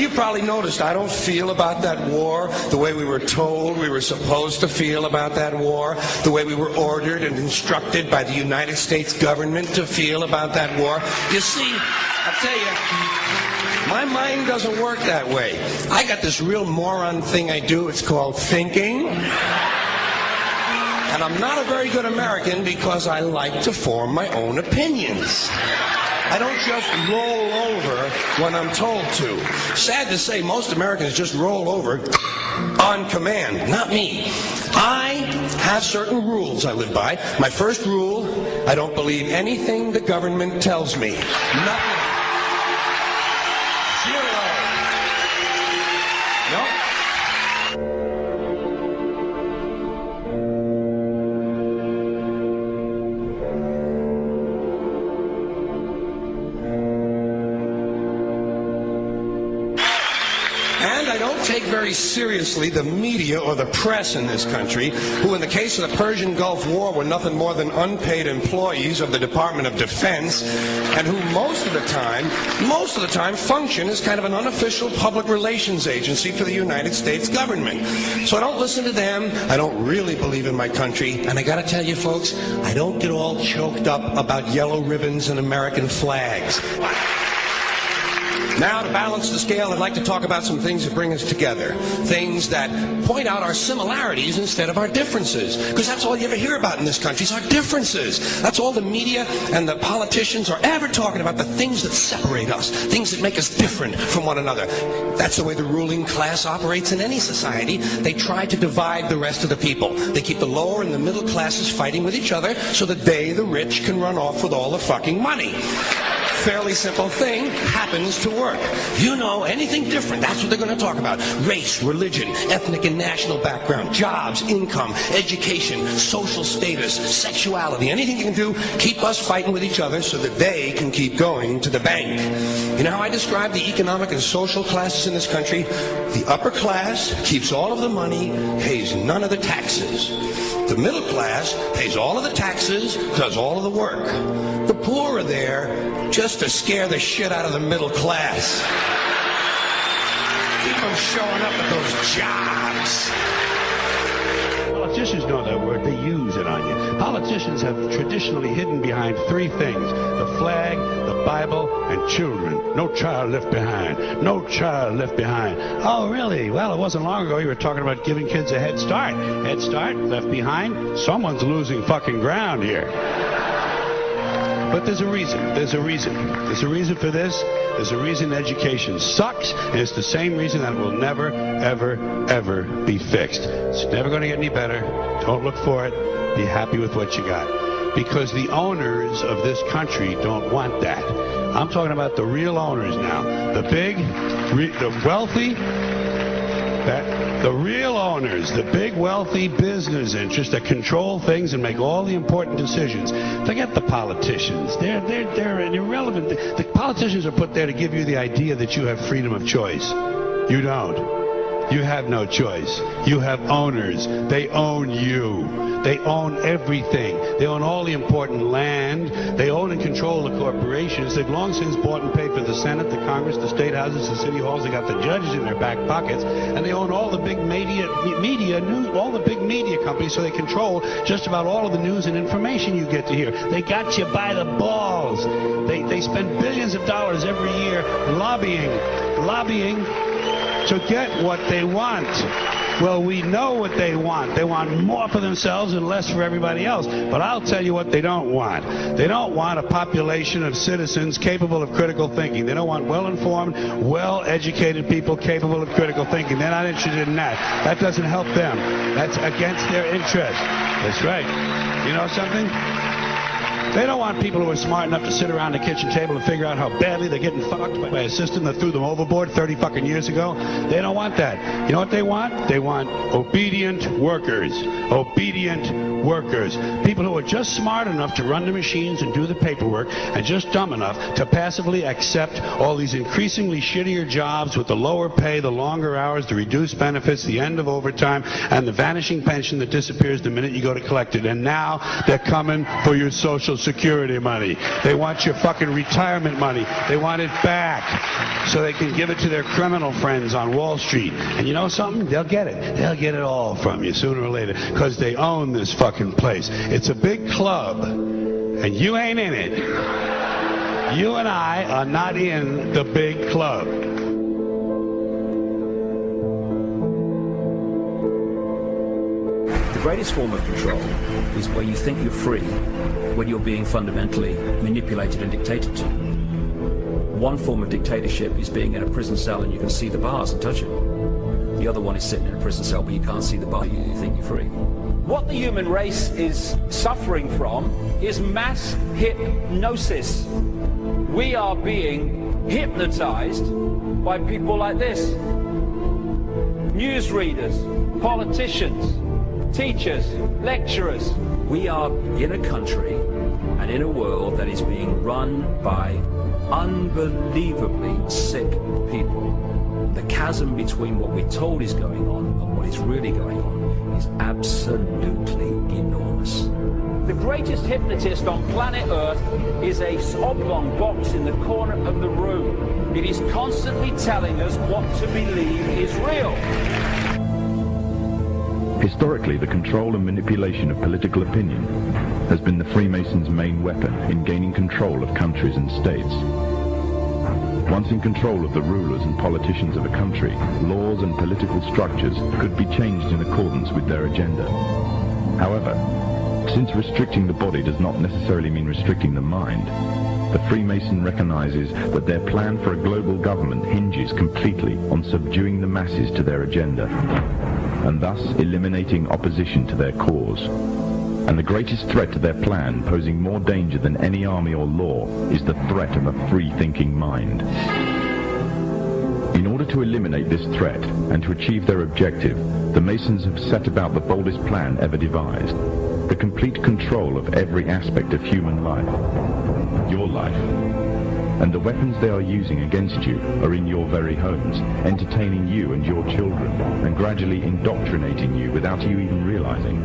you probably noticed I don't feel about that war the way we were told we were supposed to feel about that war, the way we were ordered and instructed by the United States government to feel about that war. You see, I'll tell you, my mind doesn't work that way. I got this real moron thing I do. It's called thinking. And I'm not a very good American because I like to form my own opinions. I don't just roll over when I'm told to. Sad to say, most Americans just roll over on command. Not me. I have certain rules I live by. My first rule, I don't believe anything the government tells me. Nothing. Zero. Nope. And I don't take very seriously the media or the press in this country, who in the case of the Persian Gulf War were nothing more than unpaid employees of the Department of Defense, and who most of the time function as kind of an unofficial public relations agency for the United States government. So I don't listen to them. I don't really believe in my country. And I gotta tell you folks, I don't get all choked up about yellow ribbons and American flags. Now, to balance the scale, I'd like to talk about some things that bring us together. Things that point out our similarities instead of our differences. Because that's all you ever hear about in this country is our differences. That's all the media and the politicians are ever talking about, the things that separate us, things that make us different from one another. That's the way the ruling class operates in any society. They try to divide the rest of the people. They keep the lower and the middle classes fighting with each other so that they, the rich, can run off with all the fucking money. Fairly simple thing happens to work. You know, anything different, that's what they're going to talk about. Race, religion, ethnic and national background, jobs, income, education, social status, sexuality, anything you can do, keep us fighting with each other so that they can keep going to the bank. You know how I describe the economic and social classes in this country? The upper class keeps all of the money, pays none of the taxes. The middle class pays all of the taxes, does all of the work. The poor are there just to scare the shit out of the middle class. Keep them showing up at those jobs. Politicians know that word. They use it on you. Politicians have traditionally hidden behind three things: the flag, the Bible, and children. No child left behind. No child left behind. Oh, really? Well, it wasn't long ago you were talking about giving kids a head start. Head start, left behind. Someone's losing fucking ground here. But there's a reason. There's a reason. There's a reason for this. There's a reason education sucks, and it's the same reason that it will never, ever, ever be fixed. It's never going to get any better. Don't look for it. Be happy with what you got. Because the owners of this country don't want that. I'm talking about the real owners now. The big, the wealthy, the real owners, the big wealthy business interests that control things and make all the important decisions. Forget the politicians. They're irrelevant. The politicians are put there to give you the idea that you have freedom of choice. You don't. You have no choice. You have owners. They own you. They own everything. They own all the important land. They own and control the corporations. They've long since bought and paid for the Senate, the Congress, the state houses, the city halls. They got the judges in their back pockets, and they own all the big media news, all the big media companies. So they control just about all of the news and information you get to hear. They got you by the balls. They spend billions of dollars every year lobbying to get what they want. Well, we know what they want. They want more for themselves and less for everybody else. But I'll tell you what they don't want. They don't want a population of citizens capable of critical thinking. They don't want well-informed, well-educated people capable of critical thinking. They're not interested in that. That doesn't help them. That's against their interest. That's right. You know something? They don't want people who are smart enough to sit around the kitchen table and figure out how badly they're getting fucked by a system that threw them overboard 30 fucking years ago. They don't want that. You know what they want? They want obedient workers. Obedient workers. People who are just smart enough to run the machines and do the paperwork, and just dumb enough to passively accept all these increasingly shittier jobs with the lower pay, the longer hours, the reduced benefits, the end of overtime, and the vanishing pension that disappears the minute you go to collect it. And now they're coming for your social Social Security money. They want your fucking retirement money. They want it back so they can give it to their criminal friends on Wall Street. And you know something? They'll get it. They'll get it all from you sooner or later because they own this fucking place. It's a big club, and you ain't in it. You and I are not in the big club. The greatest form of control is where you think you're free, when you're being fundamentally manipulated and dictated to. One form of dictatorship is being in a prison cell and you can see the bars and touch it. The other one is sitting in a prison cell but you can't see the bar, you think you're free. What the human race is suffering from is mass hypnosis. We are being hypnotized by people like this. Newsreaders, politicians, teachers, lecturers. We are in a country and in a world that is being run by unbelievably sick people. The chasm between what we're told is going on and what is really going on is absolutely enormous. The greatest hypnotist on planet Earth is a oblong box in the corner of the room. It is constantly telling us what to believe is real. Historically, the control and manipulation of political opinion has been the Freemasons' main weapon in gaining control of countries and states. Once in control of the rulers and politicians of a country, laws and political structures could be changed in accordance with their agenda. However, since restricting the body does not necessarily mean restricting the mind, the Freemason recognizes that their plan for a global government hinges completely on subduing the masses to their agenda, and thus eliminating opposition to their cause. And the greatest threat to their plan, posing more danger than any army or law, is the threat of a free-thinking mind. In order to eliminate this threat and to achieve their objective, the Masons have set about the boldest plan ever devised: the complete control of every aspect of human life, your life. And the weapons they are using against you are in your very homes, entertaining you and your children, and gradually indoctrinating you without you even realizing.